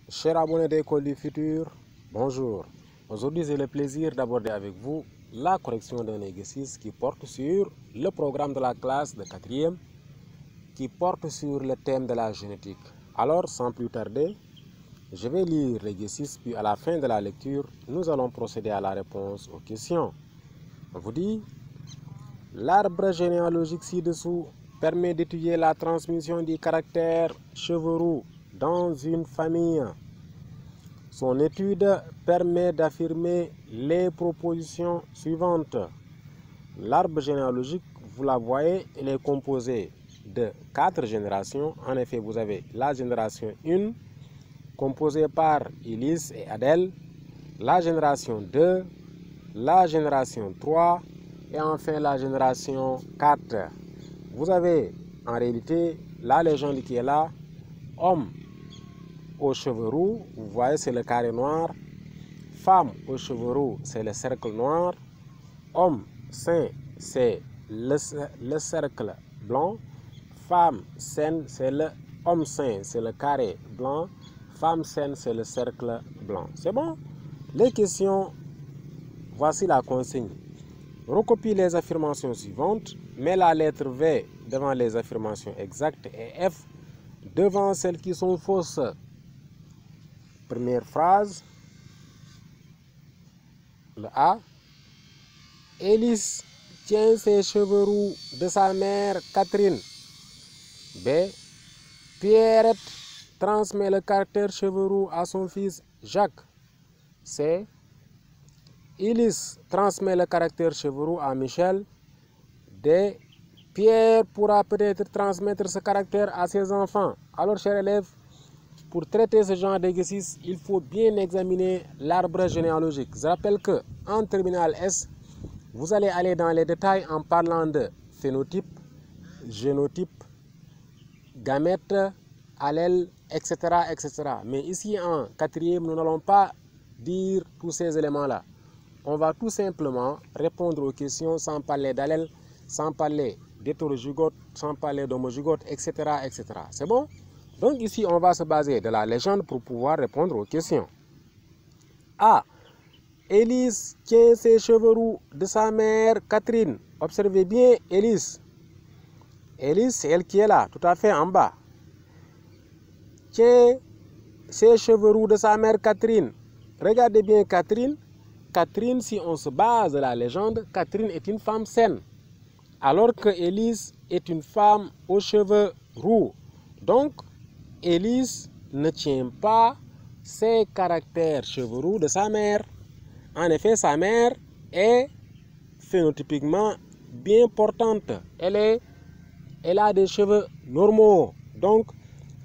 Chers abonnés d'École du Futur, bonjour. Aujourd'hui, j'ai le plaisir d'aborder avec vous la correction d'un exercice qui porte sur le programme de la classe de 4e, qui porte sur le thème de la génétique. Alors, sans plus tarder, je vais lire l'exercice, puis à la fin de la lecture, nous allons procéder à la réponse aux questions. On vous dit, l'arbre généalogique ci-dessous permet d'étudier la transmission du caractère cheveux roux dans une famille. Son étude permet d'affirmer les propositions suivantes. L'arbre généalogique, vous la voyez, il est composé de 4 générations. En effet, vous avez la génération 1, composée par Ulysse et Adèle, la génération 2, la génération 3 et enfin la génération 4. Vous avez en réalité la légende qui est là, homme aux cheveux roux, vous voyez c'est le carré noir, femme aux cheveux roux c'est le cercle noir, homme sain c'est le cercle blanc, femme saine c'est le homme sain c'est le carré blanc, femme saine c'est le cercle blanc. C'est bon? Les questions, voici la consigne. Recopie les affirmations suivantes, mets la lettre V devant les affirmations exactes et F devant celles qui sont fausses. Première phrase, le A. Élise tient ses cheveux roux de sa mère Catherine. B. Pierrette transmet le caractère cheveux roux à son fils Jacques. C. Élise transmet le caractère cheveux roux à Michel. D. Pierre pourra peut-être transmettre ce caractère à ses enfants. Alors, chers élèves, pour traiter ce genre d'exercice, il faut bien examiner l'arbre généalogique. Je rappelle qu'en terminale S, vous allez aller dans les détails en parlant de phénotype, génotype, gamète, allèle, etc., etc. Mais ici en 4e, nous n'allons pas dire tous ces éléments-là. On va tout simplement répondre aux questions sans parler d'allèle, sans parler d'hétérozygote, sans parler d'homozygote, etc., etc. C'est bon? Donc ici, on va se baser de la légende pour pouvoir répondre aux questions. A. Élise tient ses cheveux roux de sa mère Catherine. Observez bien Élise. Élise, c'est elle qui est là, tout à fait en bas. Tient ses cheveux roux de sa mère Catherine. Regardez bien Catherine. Catherine, si on se base de la légende, Catherine est une femme saine. Alors que Élise est une femme aux cheveux roux. Donc, Élise ne tient pas ses caractères cheveux roux de sa mère. En effet, sa mère est phénotypiquement bien portante. Elle a des cheveux normaux. Donc,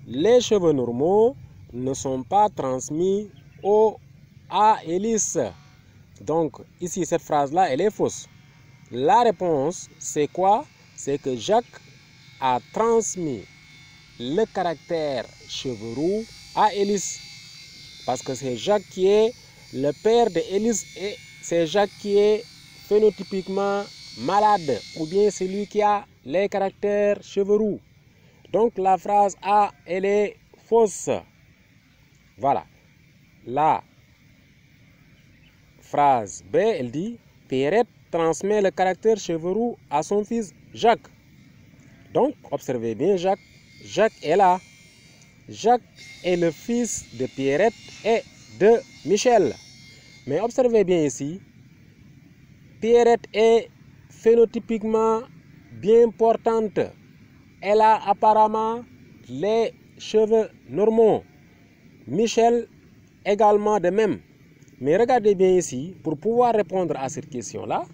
les cheveux normaux ne sont pas transmis à Élise. Donc, ici, cette phrase-là, elle est fausse. La réponse, c'est quoi? C'est que Jacques a transmis le caractère cheveux roux à Élise. Parce que c'est Jacques qui est le père de Élise et c'est Jacques qui est phénotypiquement malade. Ou bien c'est lui qui a les caractères cheveux roux. Donc la phrase A, elle est fausse. Voilà. La phrase B, elle dit Pierrette transmet le caractère cheveux roux à son fils Jacques. Donc, observez bien Jacques. Jacques est là. Jacques est le fils de Pierrette et de Michel. Mais observez bien ici, Pierrette est phénotypiquement bien portante. Elle a apparemment les cheveux normaux. Michel également de même. Mais regardez bien ici, pour pouvoir répondre à cette question-là,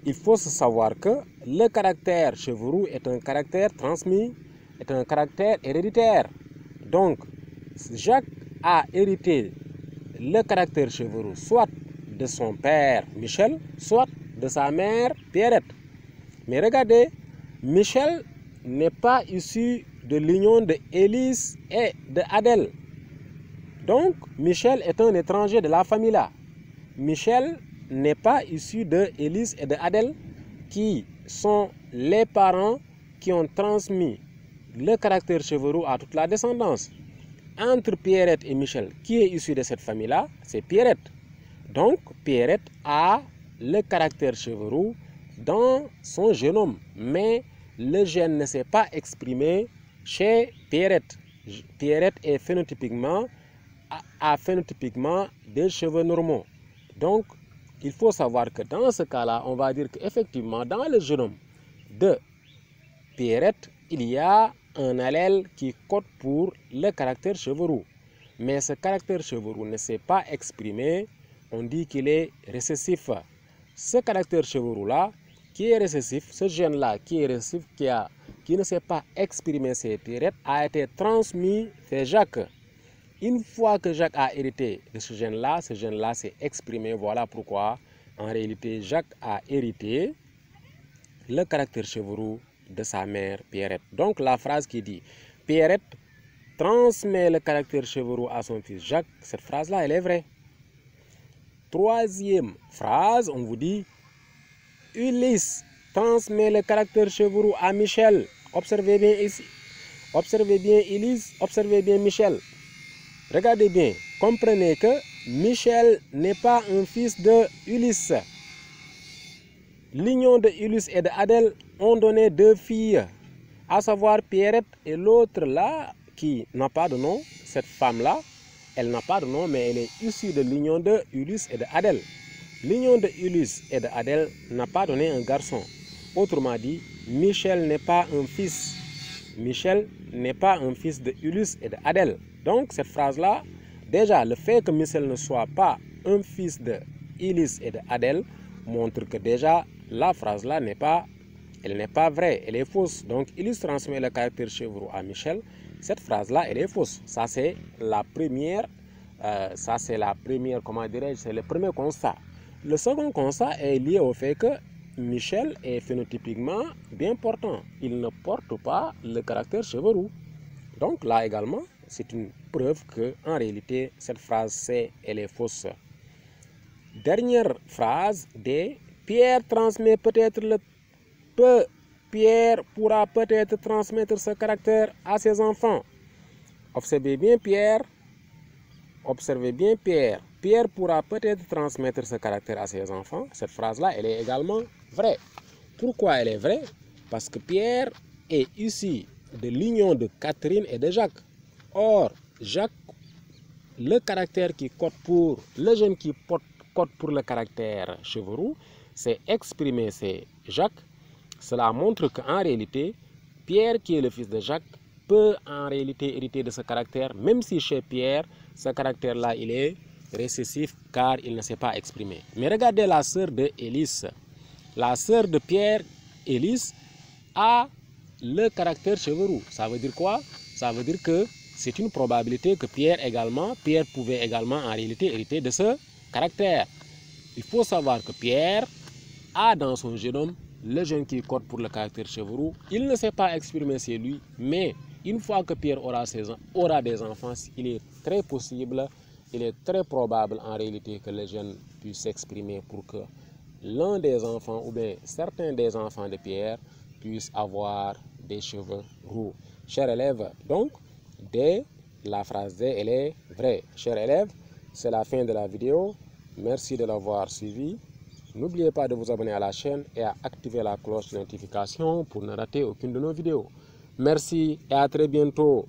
il faut savoir que le caractère cheveux roux est un caractère transmis, est un caractère héréditaire. Donc, Jacques a hérité le caractère cheveux roux soit de son père Michel, soit de sa mère Pierrette. Mais regardez, Michel n'est pas issu de l'union de Élise et de Adèle. Donc, Michel est un étranger de la famille là. Michel n'est pas issu de Élise et de Adèle, qui sont les parents qui ont transmis le caractère cheveux roux à toute la descendance. entre Pierrette et Michel, qui est issu de cette famille-là, c'est Pierrette. Donc, Pierrette a le caractère cheveux roux dans son génome, mais le gène ne s'est pas exprimé chez Pierrette. Pierrette est a phénotypiquement des cheveux normaux. Donc, il faut savoir que dans ce cas-là, on va dire qu'effectivement, dans le génome de Pierrette, il y a un allèle qui code pour le caractère cheveux roux. Mais ce caractère cheveux roux ne s'est pas exprimé, on dit qu'il est récessif. Ce caractère cheveux roux-là, qui est récessif, ce gène-là qui est récessif, qui ne s'est pas exprimé chez Pierrette, a été transmis chez Jacques. Une fois que Jacques a hérité de ce gène-là s'est exprimé. Voilà pourquoi, en réalité, Jacques a hérité le caractère cheveux roux de sa mère Pierrette. Donc, la phrase qui dit « Pierrette transmet le caractère cheveux roux à son fils Jacques », cette phrase-là, elle est vraie. Troisième phrase, on vous dit « Ulysse transmet le caractère cheveux roux à Michel ». Observez bien ici. Observez bien Ulysse, observez bien Michel. Regardez bien, comprenez que Michel n'est pas un fils de Ulysse. L'union de Ulysse et d'Adèle ont donné deux filles, à savoir Pierrette et l'autre là, qui n'a pas de nom. Cette femme-là, elle n'a pas de nom, mais elle est issue de l'union de Ulysse et d'Adèle. L'union de Ulysse et d'Adèle n'a pas donné un garçon. Autrement dit, Michel n'est pas un fils. Michel n'est pas un fils de Ulysse et d'Adèle. Donc, cette phrase-là, déjà, le fait que Michel ne soit pas un fils de Ulysse et d'Adèle montre que déjà, la phrase-là n'est pas vraie, elle est fausse. Donc, Ulysse transmet le caractère cheveux roux à Michel. Cette phrase-là, elle est fausse. Ça, c'est la première, comment dirais-je, c'est le premier constat. Le second constat est lié au fait que Michel est phénotypiquement bien portant. Il ne porte pas le caractère cheveux roux. Donc là également, c'est une preuve que en réalité, cette phrase, elle est fausse. Dernière phrase D. Pierre transmet peut-être Pierre pourra peut-être transmettre ce caractère à ses enfants. Observez bien Pierre. Observez bien Pierre. Pierre pourra peut-être transmettre ce caractère à ses enfants. Cette phrase-là, elle est également vraie. Pourquoi elle est vraie? Parce que Pierre est issu de l'union de Catherine et de Jacques. Or, Jacques, le caractère qui code pour, le gène qui code pour le caractère cheveux roux, c'est exprimé chez Jacques. Cela montre qu'en réalité, Pierre, qui est le fils de Jacques, peut en réalité hériter de ce caractère, même si chez Pierre, ce caractère-là, il est récessif car il ne s'est pas exprimé. Mais regardez la sœur de Élise. La sœur de Pierre, Élise, a le caractère cheveux roux. Ça veut dire quoi? Ça veut dire que c'est une probabilité que Pierre pouvait également en réalité hériter de ce caractère. Il faut savoir que Pierre a dans son génome le gène qui code pour le caractère cheveux roux. Il ne s'est pas exprimé chez lui, mais une fois que Pierre aura des enfants, il est très possible, il est très probable en réalité que le gène puisse s'exprimer pour que l'un des enfants ou bien certains des enfants de Pierre puissent avoir des cheveux roux. Chers élèves, donc, la phrase D, elle est vraie. Chers élèves, c'est la fin de la vidéo. Merci de l'avoir suivi. N'oubliez pas de vous abonner à la chaîne et à activer la cloche de notification pour ne rater aucune de nos vidéos. Merci et à très bientôt.